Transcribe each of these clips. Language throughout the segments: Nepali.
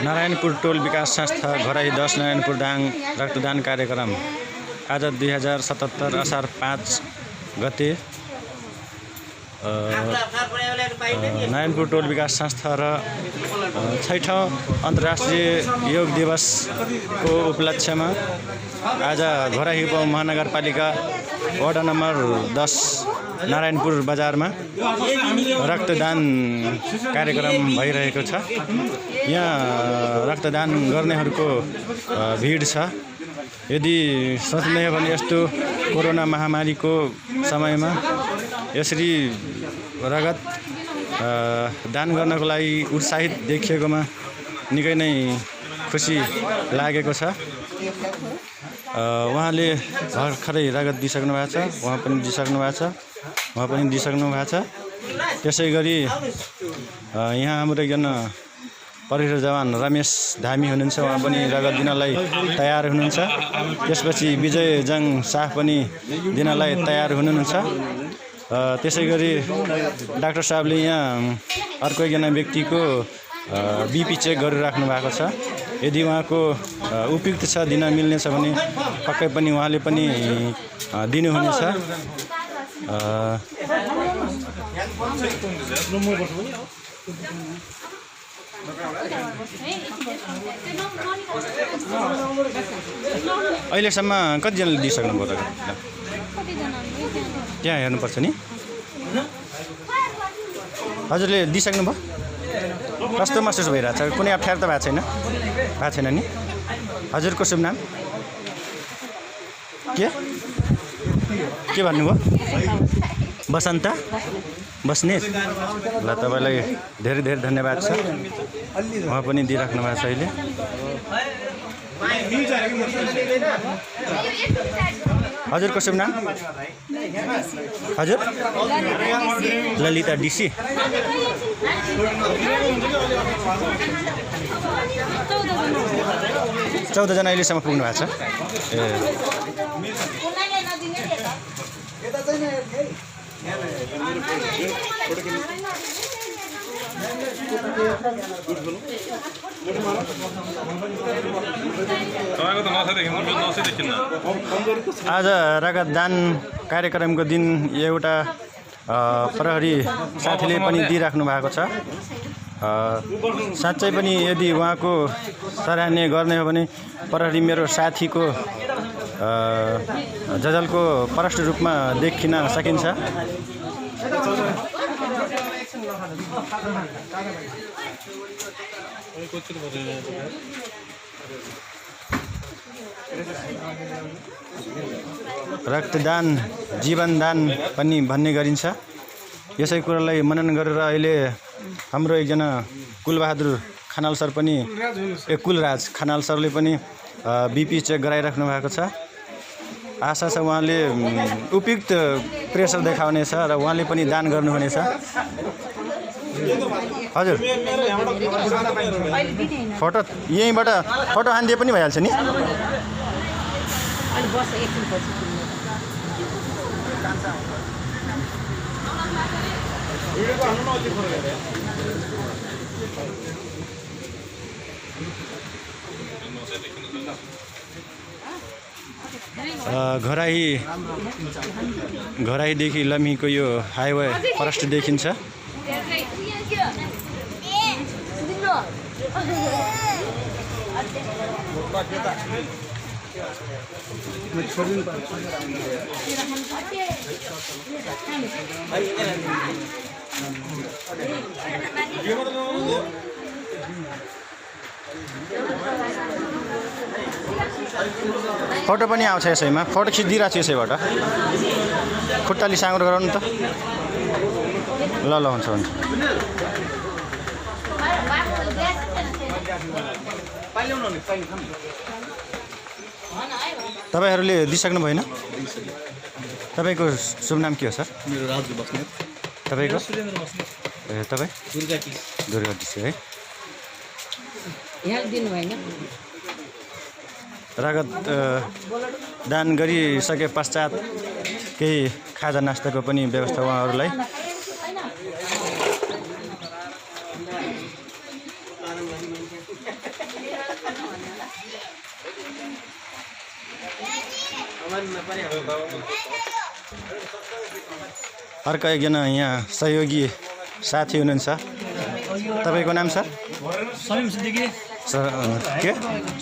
नारायणपुर टोल विकास संस्था घराही 10 नारायणपुर दाङ रक्तदान कार्यक्रम आज 2077 असार 5 गते नारायणपुर टोल विकास संस्था र 6औं अन्तर्राष्ट्रिय योग दिवसको उपलक्ष्यमा आज घराही उपमहानगरपालिका वडा नम्बर 10 नारायणपुर बजारमा रक्तदान कार्यक्रम भइरहेको छ। यहाँ रक्तदान गर्नेहरूको भिड छ। यदि सोच्ने हो भने यस्तो कोरोना महामारीको समयमा यसरी रगत दान गर्नको लागि उत्साहित देखिएकोमा निकै नै खुसी लागेको छ। उहाँले भर्खरै रगत दिइसक्नु भएको छ, उहाँ पनि दिइसक्नु भएको छ। त्यसै गरी यहाँ हाम्रो एकजना प्रहरी जवान रमेश धामी हुनुहुन्छ, उहाँ पनि रगत दिनलाई तयार हुनुहुन्छ। त्यसपछि विजय जङ शाह पनि दिनलाई तयार हुनुहुन्छ। त्यसै गरी डाक्टर साहबले यहाँ अर्को एकजना व्यक्तिको बिपी चेक गरिराख्नु भएको छ। यदि उहाँको उपयुक्त छ, दिन मिल्नेछ भने पक्कै पनि उहाँले पनि दिनुहुनेछ। अहिलेसम्म कतिजनाले दिइसक्नु भयो त? त्यहाँ हेर्नुपर्छ नि। हजुरले दिइसक्नु भयो? कस्तो महसुस भइरहेछ? कुनै अप्ठ्यारो त भएको छैन नि? हजुरको शुभ नाम के भन्नुभयो? बसन्त बस्नेत। ल, तपाईँलाई धेरै धेरै धन्यवाद छ। उहाँ पनि दिइराख्नु भएको छ अहिले। हजुरको शुभ नाम? हजुर ललिता डिसी। 14 जना अहिलेसम्म पुग्नु भएको छ। आज रगतदान कार्यक्रमको दिन एउटा प्रहरी साथीले पनि दिइराख्नु भएको छ। साँच्चै पनि यदि उहाँको सराहनीय गर्ने हो भने प्रहरी मेरो साथीको जजलको प्रष्ट रूपमा देखिन सकिन्छ। रक्तदान जीवनदान पनि भन्ने गरिन्छ। यसै कुरालाई मनन गरेर अहिले हाम्रो एकजना कुलबहादुर खनाल सर पनि कुलराज खनाल सरले पनि बिपी चेक गराइराख्नु भएको छ। आशा छ उहाँले उपयुक्त प्रेसर देखाउनेछ र उहाँले पनि दान गर्नुहुनेछ। हजुर फोटो यहीँबाट फोटो हानिदिए पनि भइहाल्छ नि? घराहीदेखि लम्हीको यो हाइवे फरेस्ट देखिन्छ। फोटो पनि आउँछ यसैमा। फोटो खिचिदिइरहेको छु यसैबाट। खुट्टाले साँगुरो गराउनु त। ल हुन्छ। तपाईँहरूले दिइसक्नु भएन? तपाईँको शुभ नाम के हो सर? मेरो राजु बस्नेत। तपाईँको? तपाईँ? दुर्गा डिसी है। रगत दान गरिसके पश्चात केही खाजा नास्ताको पनि व्यवस्था उहाँहरूलाई अर्को एकजना यहाँ सहयोगी साथी हुनुहुन्छ। तपाईँको नाम सर? समीम सिद्दिकी। के?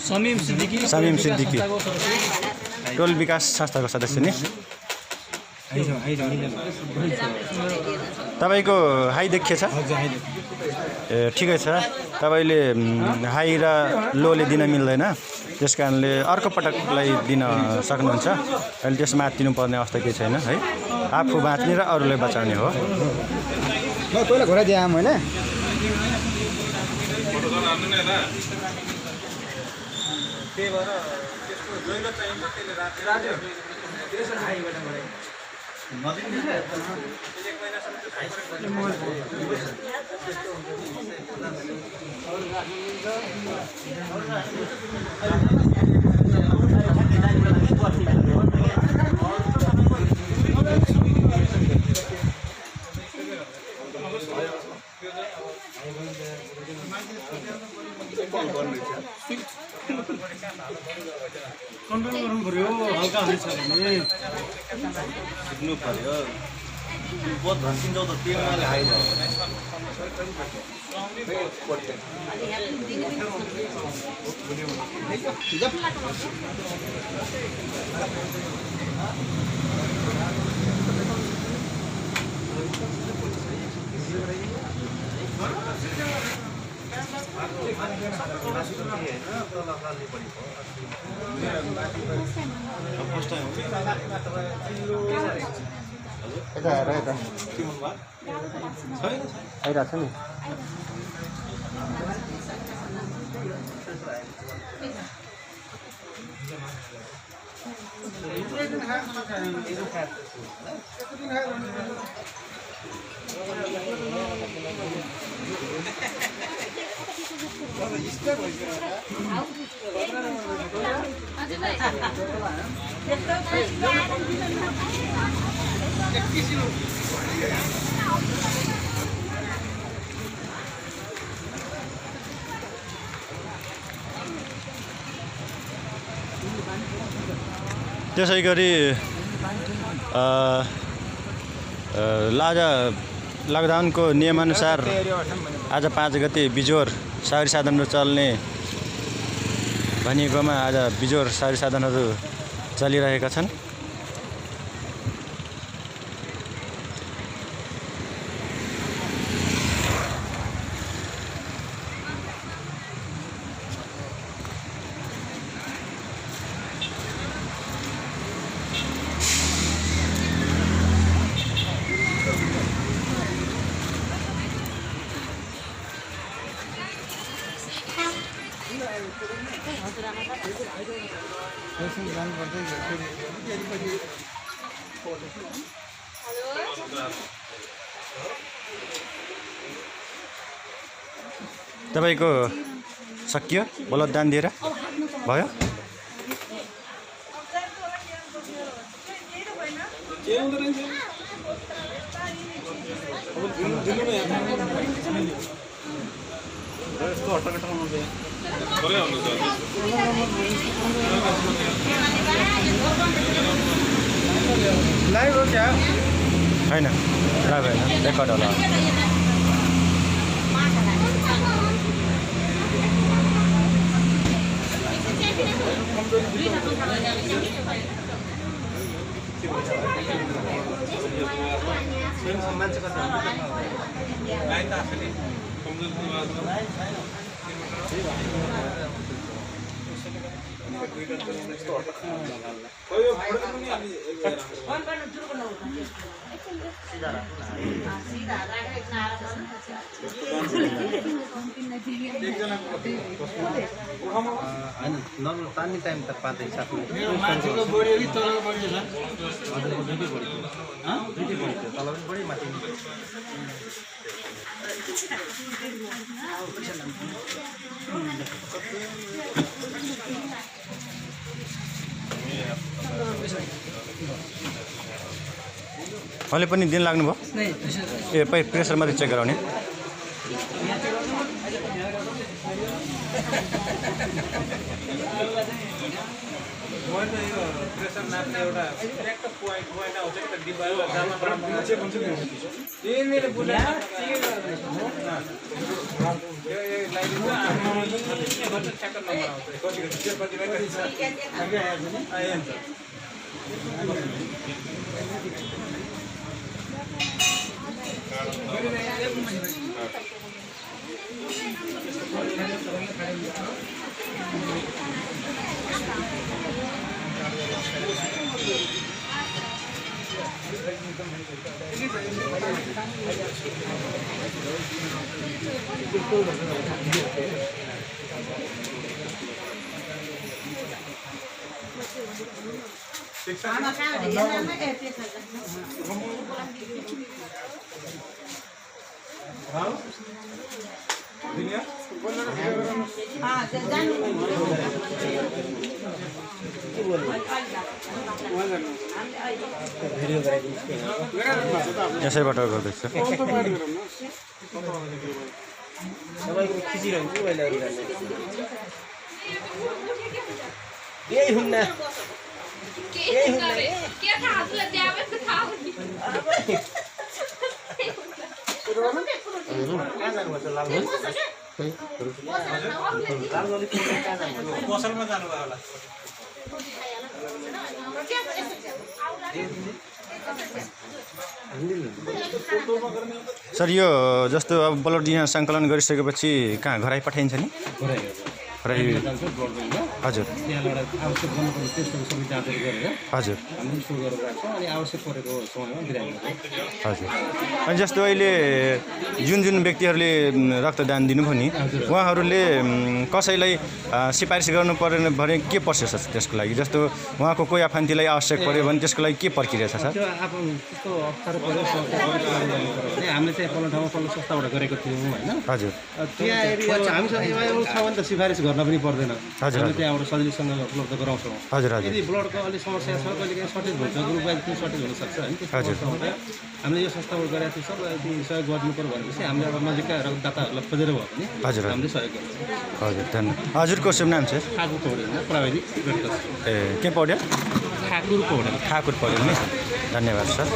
समीम सिद्दिकी। समीम सिद्दिकी टोल विकास संस्थाको सदस्य नि। तपाईँको हाई देखिएछ? ए ठिकै छ। तपाईँले हाई र लोले दिन मिल्दैन, त्यस कारणले अर्को पटकलाई दिन सक्नुहुन्छ। अहिले त्यसमा आत्तिनुपर्ने अवस्था केही छैन है। आफू बाँच्ने र अरूलाई बचाउने हो। पहिला घोराइदिएँ आम होइन। कन्ट्रोल गर्नु पर्यो, हल्का हुनेछ भने सिक्नु पर्यो। बहुत भन्छिन्छ त तेलमा हाइ आइरहेको छ नि। त्यसै गरी लकडाउनको नियमअनुसार आज 5 गते बिजोर सवारी साधनहरू चल्ने भनिएकोमा आज बिजोर सवारी साधनहरू चलिरहेका छन्। तपाईको सकियो बलद दान दिएर भयो? लाइभ हो क्या? होइन लाइभ होइन, रेकर्ड होला। मान्छे कता नर्मल पानी टाइम त पाँदै साथी मान्छेको बढी अलि तल बढी छ। हजुर दुईटै बढी थियो। दुईटै बढी थियो, तल पनि बढी माथि पनि। अहिले पनि दिन लाग्नुभयो? ए प्रेसर मात्रै चेक गराउने। मैले यो प्रेसर नाप्ने एउटा ट्र्याक्टर पोइन्ट आउँछ कि त डिब्बा जामा मैले बुझाए यो लाइट ठ्याक्क नम्बर आउँछ यसैबाट गर्दैछ तपाईँको खिचिरहन्छु अहिले यही हुन्न पसलमा जानुभयो होला सर यो जस्तो अब ब्लड यहाँ सङ्कलन गरिसकेपछि कहाँ घरै पठाइन्छ नि घरै हजुर आवश्यक गर्नुपर्ने टेस्टहरू सबै जाँचहरू गरेर हजुर हामीले स्टोर गरेर राख्छौँ अनि आवश्यक परेको समयमा बिरामी हजुर अनि जस्तो अहिले जुन जुन व्यक्तिहरूले रक्तदान दिनुभयो नि उहाँहरूले कसैलाई सिफारिस गर्नु परेन भने के प्रोसेस छ त्यसको लागि जस्तो उहाँको कोही आफन्तीलाई आवश्यक पऱ्यो भने त्यसको लागि के प्रक्रिया छ सर त्यो अब त्यस्तो अप्ठ्यारो पऱ्यो भने हामीले चाहिँ पल्लो ठाउँमा पल्लो संस्थाबाट गरेको थियौँ होइन हजुर त्यहाँ एरिया हामीसँग एभाइलेबल छ भने त सिफारिस गर्न पनि पर्दैन हजुर हामीले त्यहाँबाट सजिलैसँग उपलब्ध गराउँछौँ हजुर हजुर यदि ब्लडको अलिक समस्या छ कहिले काहीँ सर्टेज हुन्छ ग्रुप वाइज पनि सर्टेज हुनसक्छ होइन त्यस्तो हामीले यो संस्थाबाट गरेका थियौँ सर यदि सहयोग गर्नु पर्यो भनेपछि हामीले अब नजिकका रक्तदाताहरूलाई खोजेर भयो भने हजुर हामीले सहयोग गर्छौँ हजुर धन्यवाद हजुरको शुभ नाम चाहिँ ठाकुर पौडेल प्राविधिक रेडक्रस ए के पढ्यो ठाकुर पौडेल ठाकुर पढ्यो नि धन्यवाद सर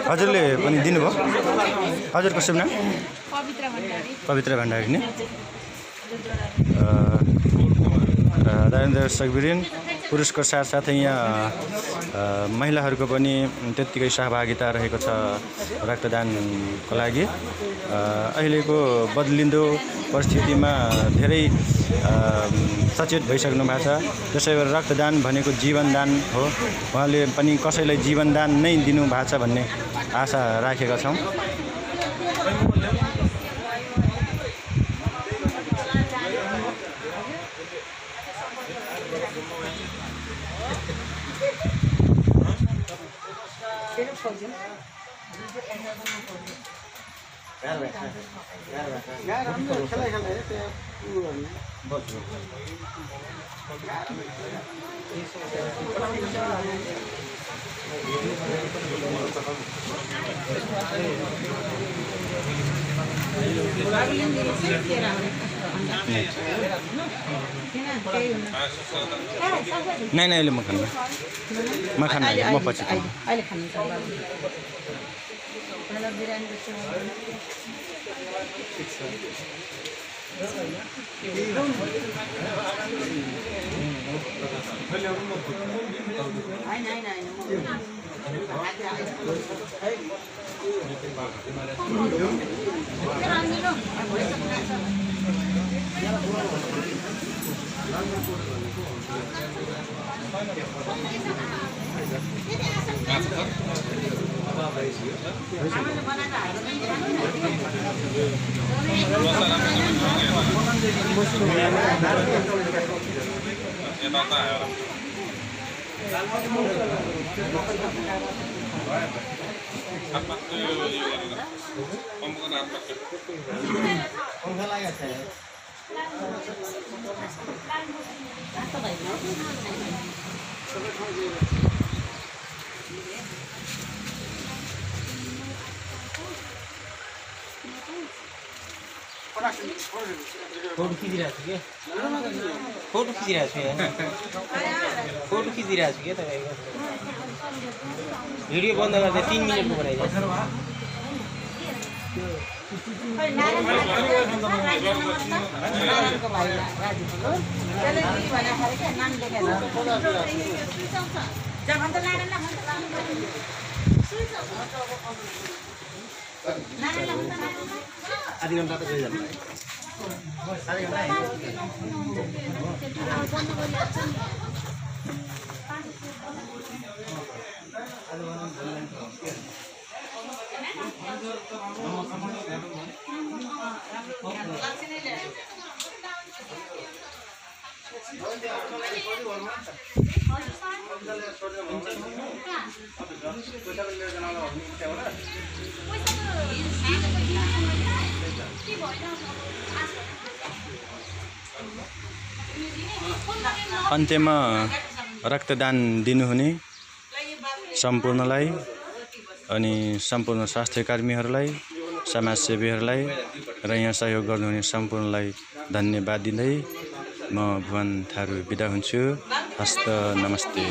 हजुरले पनि दिनुभयो हजुरको शुभ नाम पवित्र भण्डारी नि राजेन्द्र सकबिरिन पुरुषको साथसाथै यहाँ महिलाहरूको पनि त्यत्तिकै सहभागिता रहेको छ रक्तदानको लागि अहिलेको बदलिँदो परिस्थितिमा धेरै सचेत भइसक्नु भएको छ त्यसै गरी रक्तदान भनेको जीवनदान हो उहाँले पनि कसैलाई जीवनदान नै दिनु भएको छ भन्ने आशा राखेका छौँ नहीं नहीं अहिले म खान्न म पछि अहिले खानु फोटो खिचिरहेको छु क्या फोटो खिचिरहेको छु यहाँ फोटो खिचिरहेको छु क्या तपाईँको भिडियो बन्द गर्दा 3 मिनटको बनाइदिएको आधी घन्टा त गइहाल्नु अन्त्यमा रक्तदान दिनुहुने सम्पूर्णलाई अनि सम्पूर्ण स्वास्थ्य कर्मीहरूलाई समाजसेवीहरूलाई र यहाँ सहयोग गर्नुहुने सम्पूर्णलाई धन्यवाद दिँदै म भुवन थारू बिदा हुन्छु। हस्त नमस्ते।